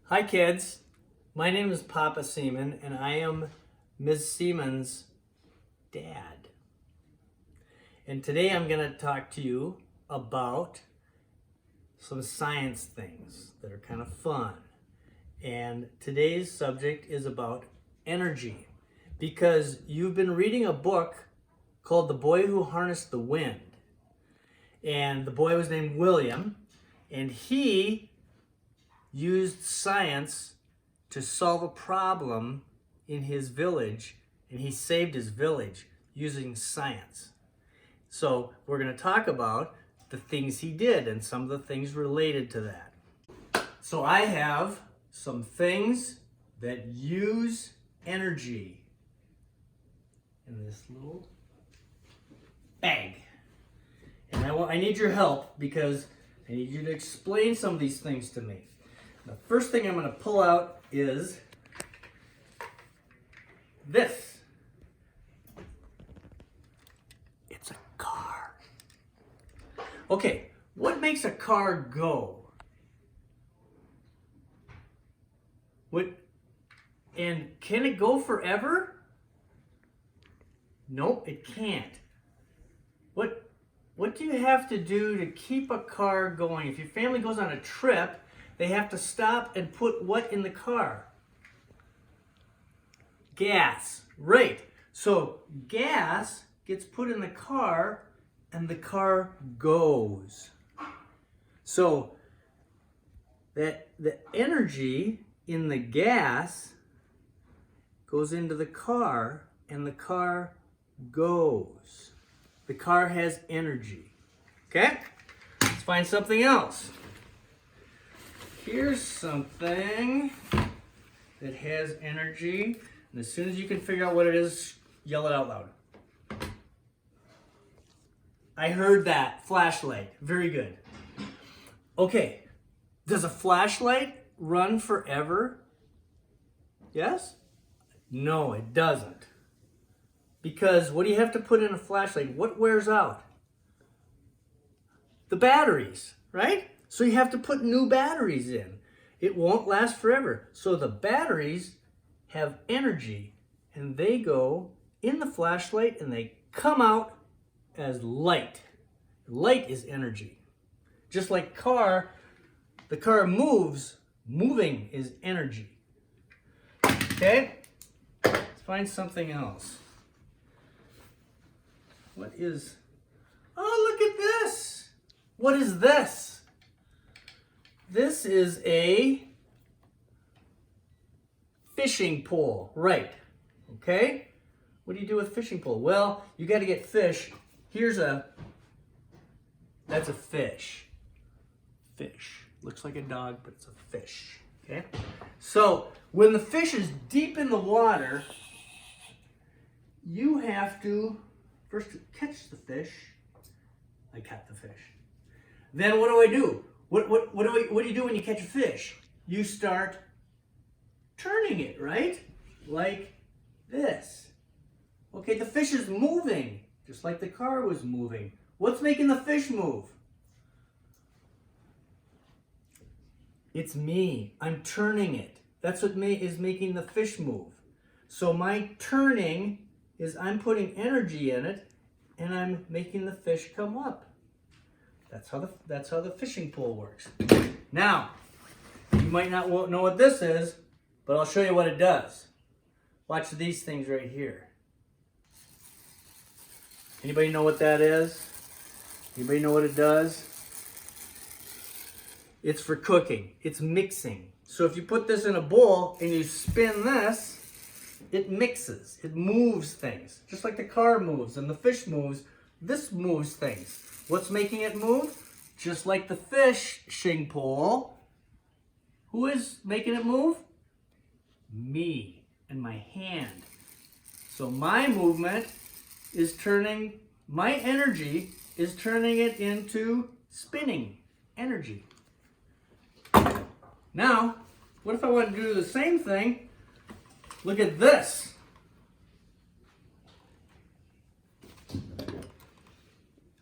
Hi kids, my name is Papa Seemann and I am Ms. Seamann's dad. And today I'm going to talk to you about some science things that are kind of fun. And today's subject is about energy, because you've been reading a book called The Boy Who Harnessed the Wind. And the boy was named William, and he used science to solve a problem in his village, and he saved his village using science. So we're going to talk about the things he did and some of the things related to that. So I have some things that use energy in this little bag. And I need your help because I need you to explain some of these things to me. The first thing I'm going to pull out is this. It's a car. Okay, what makes a car go? And can it go forever? Nope, it can't. What do you have to do to keep a car going? If your family goes on a trip, they have to stop and put what in the car? Gas, right. So gas gets put in the car and the car goes. So that the energy in the gas goes into the car and the car goes. The car has energy. Okay? Let's find something else. Here's something that has energy. And as soon as you can figure out what it is, yell it out loud. I heard that. Flashlight. Very good. Okay. Does a flashlight run forever? Yes? No, it doesn't. Because what do you have to put in a flashlight? What wears out? The batteries, right? So you have to put new batteries in. It won't last forever. So the batteries have energy and they go in the flashlight and they come out as light. Light is energy. Just like the car moves, moving is energy. Okay? Let's find something else. What is... Oh, look at this! What is this? This is a fishing pole, right? Okay? What do you do with a fishing pole? Well, you got to get fish. That's a fish. Fish. Looks like a dog, but it's a fish. Okay? So, when the fish is deep in the water, you have to first catch the fish. I caught the fish. Then what do I do? What do you do when you catch a fish? You start turning it, right? Like this. Okay, the fish is moving, just like the car was moving. What's making the fish move? It's me. I'm turning it. That's what is making the fish move. So my turning is I'm putting energy in it and I'm making the fish come up. That's how the fishing pole works. Now, you might not know what this is, but I'll show you what it does. Watch these things right here. Anybody know what that is? Anybody know what it does? It's for cooking. It's mixing. So if you put this in a bowl and you spin this, it mixes. It moves things. Just like the car moves and the fish moves, this moves things. What's making it move? Just like the fishing pole. Who is making it move? Me and my hand. So my movement is turning, my energy is turning it into spinning energy. Now, what if I want to do the same thing? Look at this.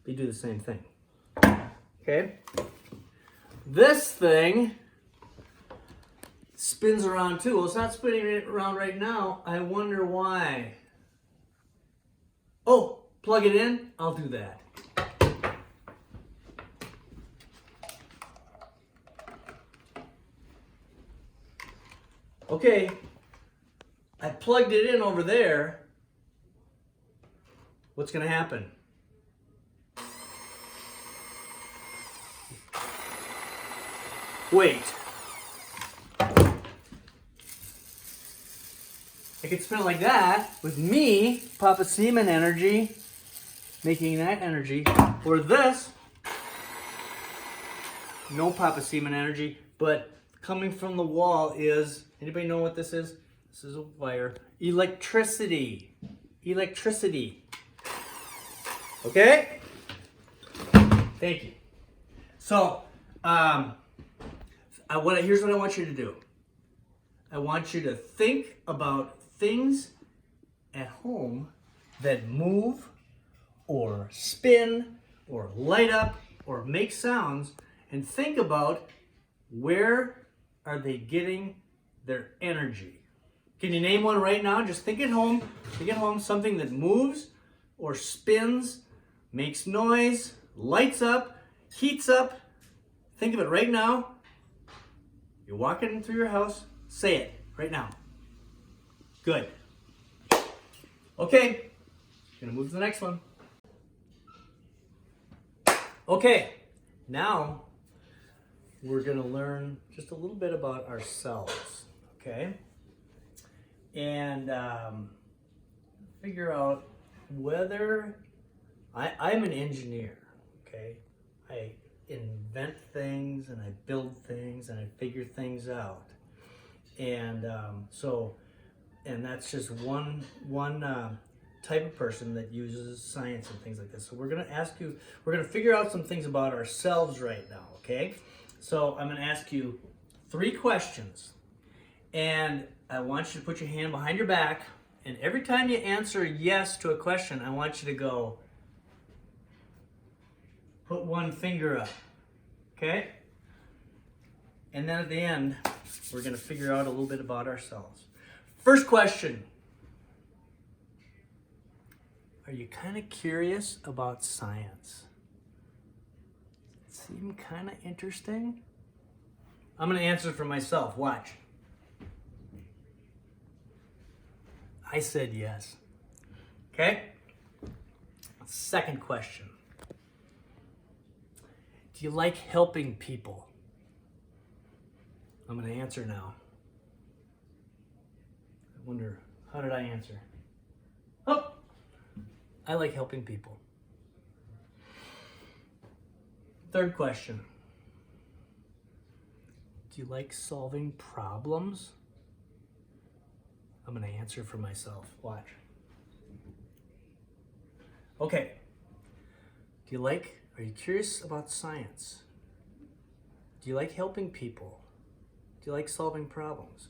You do the same thing. Okay? This thing spins around too. Well, it's not spinning around right now. I wonder why. Oh, plug it in? I'll do that. Okay, I plugged it in over there. What's going to happen? Wait. I could spin it like that with me, Papa Seemann energy, making that energy. Or this, no Papa Seemann energy, but coming from the wall is, anybody know what this is? This is a wire. Electricity. Electricity. Okay? Thank you. So, here's what I want you to do. I want you to think about things at home that move or spin or light up or make sounds, and think about where are they getting their energy. Can you name one right now? Just think at home. Think at home, something that moves or spins, makes noise, lights up, heats up. Think of it right now. You're walking through your house. Say it right now. Good. Okay, gonna move to the next one. Okay, now we're gonna learn just a little bit about ourselves, okay? And figure out whether, I'm an engineer, okay? I invent things and I build things and I figure things out. And and that's just one type of person that uses science and things like this. So we're gonna figure out some things about ourselves right now, okay? So I'm gonna ask you 3 questions, and I want you to put your hand behind your back, and every time you answer yes to a question, I want you to go, put one finger up, okay? And then at the end, we're gonna figure out a little bit about ourselves. First question. Are you kind of curious about science? Does it seem kind of interesting? I'm going to answer for myself. Watch. I said yes. Okay? Second question. Do you like helping people? I'm going to answer now. I wonder, how did I answer? Oh! I like helping people. Third question. Do you like solving problems? I'm going to answer for myself. Watch. Okay. Are you curious about science? Do you like helping people? Do you like solving problems?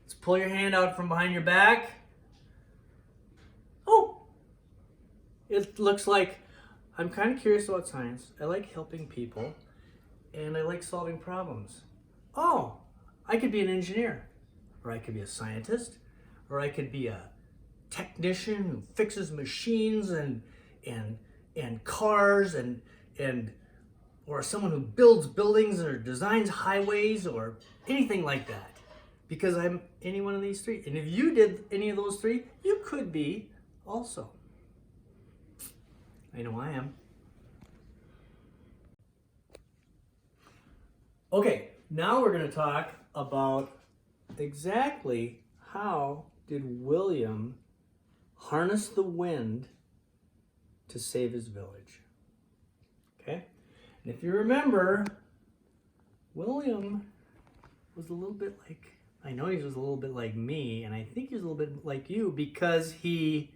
Let's pull your hand out from behind your back. Oh! It looks like I'm kind of curious about science. I like helping people, and I like solving problems. Oh, I could be an engineer, or I could be a scientist, or I could be a technician who fixes machines and cars and or someone who builds buildings or designs highways or anything like that. Because I'm any one of these 3. And if you did any of those 3, you could be also. I know I am. Okay, now we're going to talk about exactly how did William harness the wind to save his village. Okay? And if you remember, William was a little bit like, I know he was a little bit like me, and I think he was a little bit like you, because he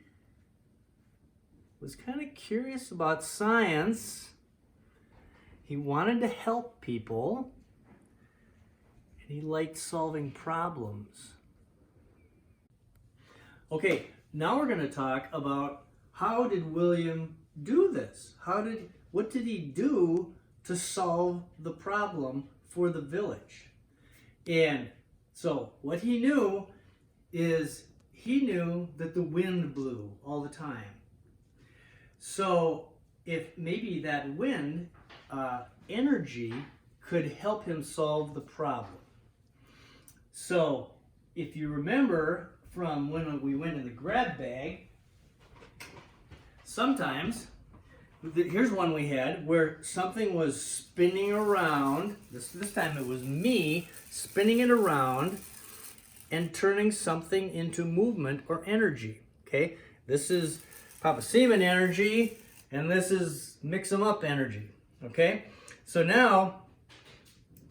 was kind of curious about science. He wanted to help people, and he liked solving problems. Okay, now we're going to talk about how did William do this? What did he do to solve the problem for the village? And So what he knew is he knew that the wind blew all the time. So if maybe that wind energy could help him solve the problem. So if you remember from when we went in the grab bag, sometimes, here's one we had where something was spinning around. This time it was me spinning it around and turning something into movement or energy. Okay, this is Papa Seemann energy, and this is mix 'em up energy. Okay, so now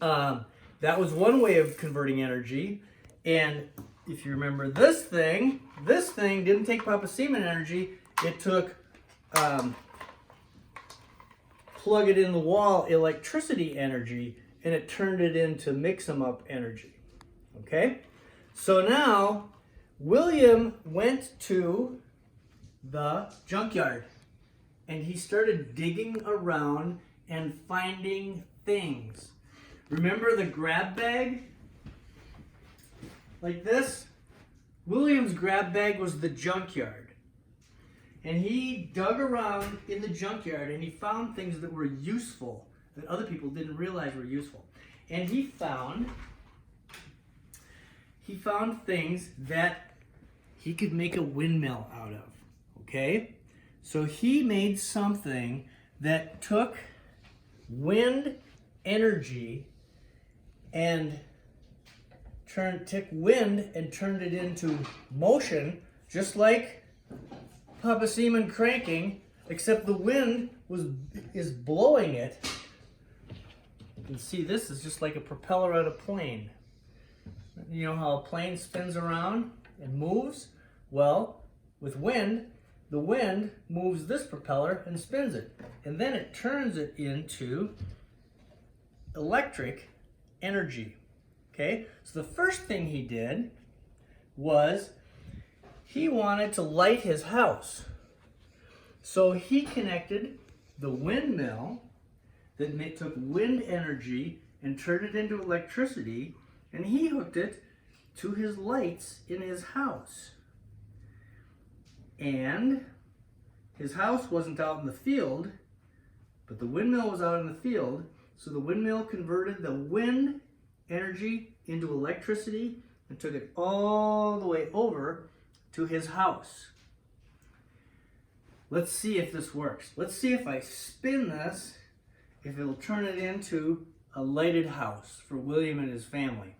that was one way of converting energy. And if you remember this thing didn't take Papa Seemann energy. It took plug it in the wall electricity energy, and it turned it into mix 'em up energy. Okay, so now William went to the junkyard and he started digging around and finding things. Remember the grab bag? Like this? William's grab bag was the junkyard. And he dug around in the junkyard and he found things that were useful, that other people didn't realize were useful. And he found things that he could make a windmill out of. Okay? So he made something that took wind energy and took wind and turned it into motion, just like Papa Seemann cranking, except the wind is blowing it. You can see this is just like a propeller on a plane. You know how a plane spins around and moves? Well, with wind, the wind moves this propeller and spins it. And then it turns it into electric energy. Okay? So the first thing he did was he wanted to light his house. So he connected the windmill that took wind energy and turned it into electricity, and he hooked it to his lights in his house. And his house wasn't out in the field, but the windmill was out in the field, so the windmill converted the wind energy into electricity and took it all the way over to his house. Let's see if this works. Let's see if I spin this, if it'll turn it into a lighted house for William and his family.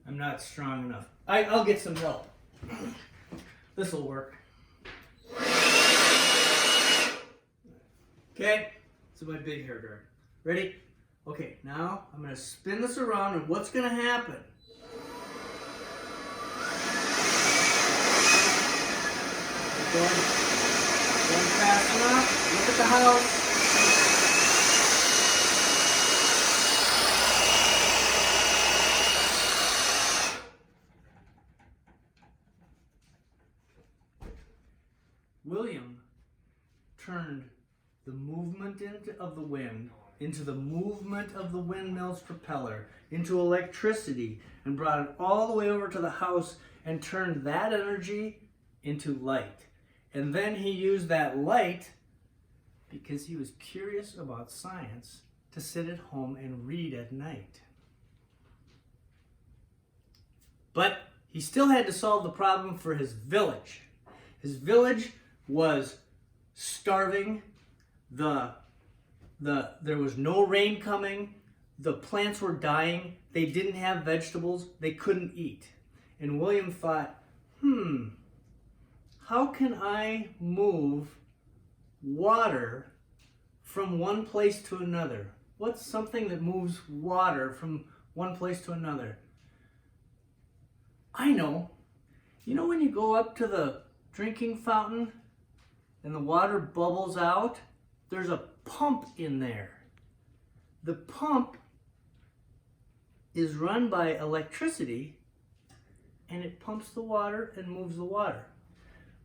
I'm not strong enough. I'll get some help. This will work. Okay, so my big hair dryer. Ready? Okay, now I'm going to spin this around, and what's going to happen? Going fast enough. Look at the house. William turned the movement of the wind into the movement of the windmill's propeller, into electricity, and brought it all the way over to the house and turned that energy into light. And then he used that light, because he was curious about science, to sit at home and read at night. But he still had to solve the problem for his village. His village was starving. There was no rain coming. The plants were dying. They didn't have vegetables. They couldn't eat. And William thought, how can I move water from one place to another? What's something that moves water from one place to another? I know. You know when you go up to the drinking fountain and the water bubbles out? There's a pump in there. The pump is run by electricity, and it pumps the water and moves the water.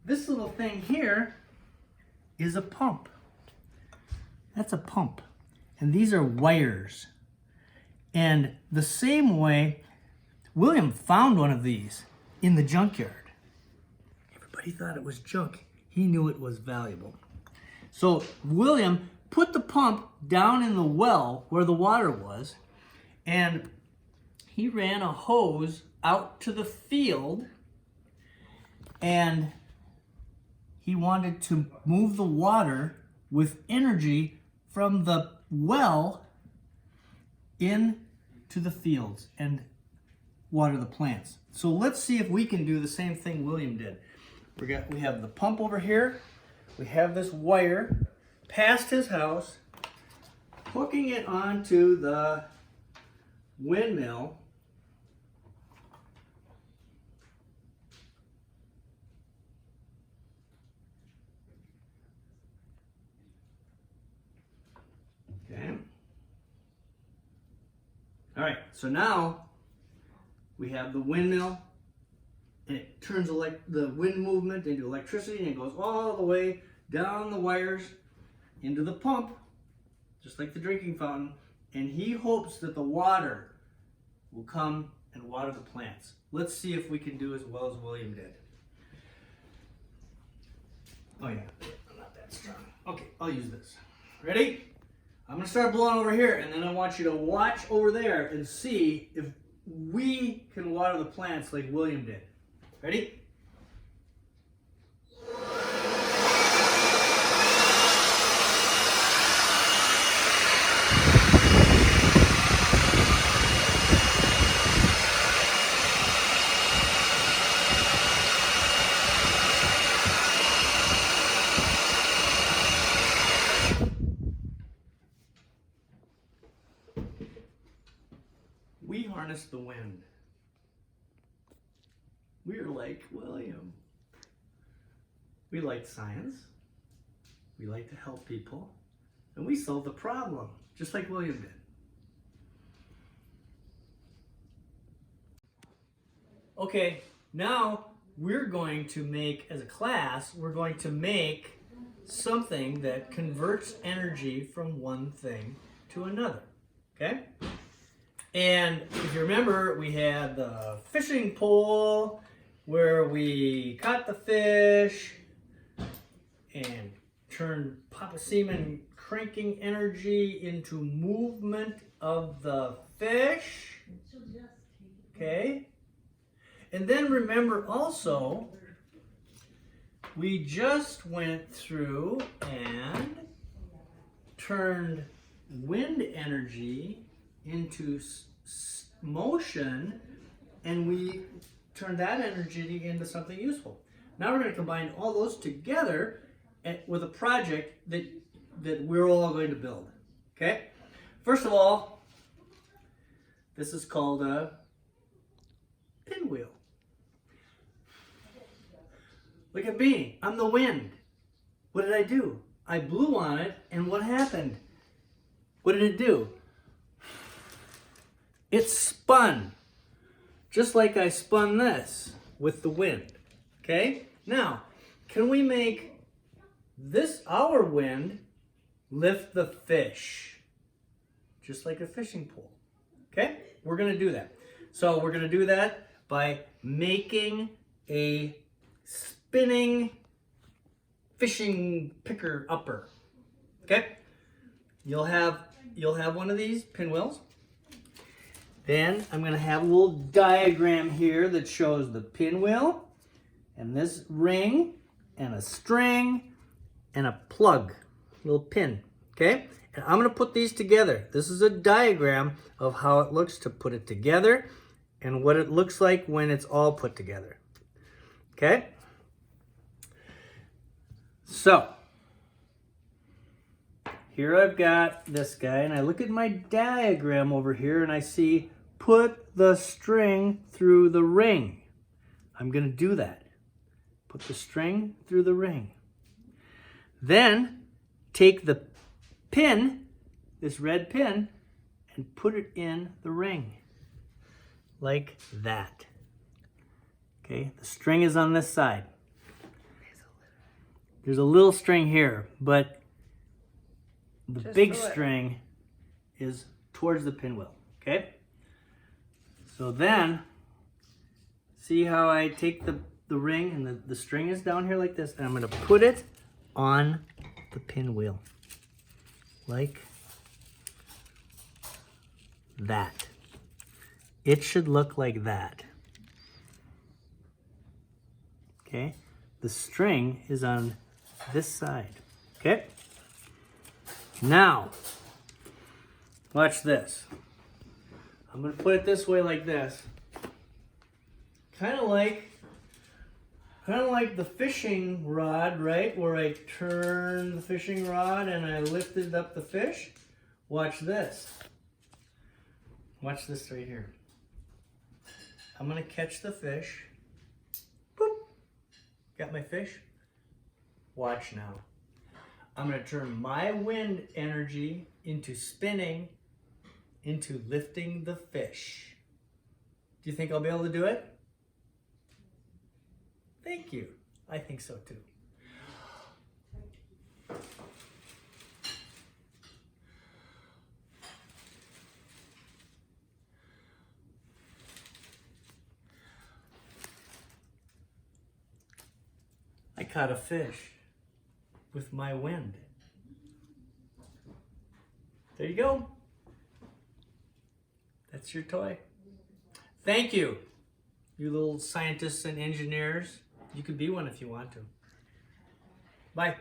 This little thing here is a pump. That's a pump. And these are wires. And the same way, William found one of these in the junkyard. Everybody thought it was junk. He knew it was valuable. So William put the pump down in the well where the water was, and he ran a hose out to the field, and he wanted to move the water with energy from the well in to the fields and water the plants. So let's see if we can do the same thing William did. We have the pump over here. We have this wire past his house, hooking it onto the windmill. Okay. All right, so now we have the windmill, and it turns the wind movement into electricity, and it goes all the way down the wires into the pump, just like the drinking fountain, and he hopes that the water will come and water the plants. Let's see if we can do as well as William did. Oh yeah, I'm not that strong. Okay, I'll use this. Ready? I'm gonna start blowing over here, and then I want you to watch over there and see if we can water the plants like William did. Ready? We harness the wind. We're like William. We like science. We like to help people. And we solve the problem, just like William did. Okay, now we're going to make, as a class, we're going to make something that converts energy from one thing to another. Okay? And if you remember, we had the fishing pole where we caught the fish and turned Papa Seemann cranking energy into movement of the fish. Okay? And then remember also, we just went through and turned wind energy into motion, and we turned that energy into something useful. Now we're going to combine all those together with a project that we're all going to build. Okay? First of all, this is called a pinwheel. Look at me. I'm the wind. What did I do? I blew on it, and what happened? What did it do? It spun, just like I spun this with the wind. Okay? Now, can we make this, our wind, lift the fish? Just like a fishing pole. Okay? We're going to do that. So we're going to do that by making a spinning fishing picker upper. Okay? You'll have one of these pinwheels. Then I'm going to have a little diagram here that shows the pinwheel and this ring and a string and a plug, little pin, okay? And I'm going to put these together. This is a diagram of how it looks to put it together and what it looks like when it's all put together, okay? So, here I've got this guy, and I look at my diagram over here and I see put the string through the ring. I'm going to do that. Put the string through the ring. Then take the pin, this red pin, and put it in the ring. Like that. Okay, the string is on this side. There's a little string here, but the Just big pull it. string is towards the pinwheel, okay? So then, see how I take the ring and the string is down here like this, and I'm gonna put it on the pinwheel, like that. It should look like that. Okay? The string is on this side. Okay? Now, watch this. I'm going to put it this way like this. Kind of like the fishing rod, right? Where I turn the fishing rod and I lifted up the fish. Watch this. Watch this right here. I'm going to catch the fish. Boop. Got my fish? Watch now. I'm going to turn my wind energy into spinning, into lifting the fish. Do you think I'll be able to do it? Thank you. I think so too. I caught a fish with my wind. There you go. That's your toy. Thank you, you little scientists and engineers. You could be one if you want to. Bye.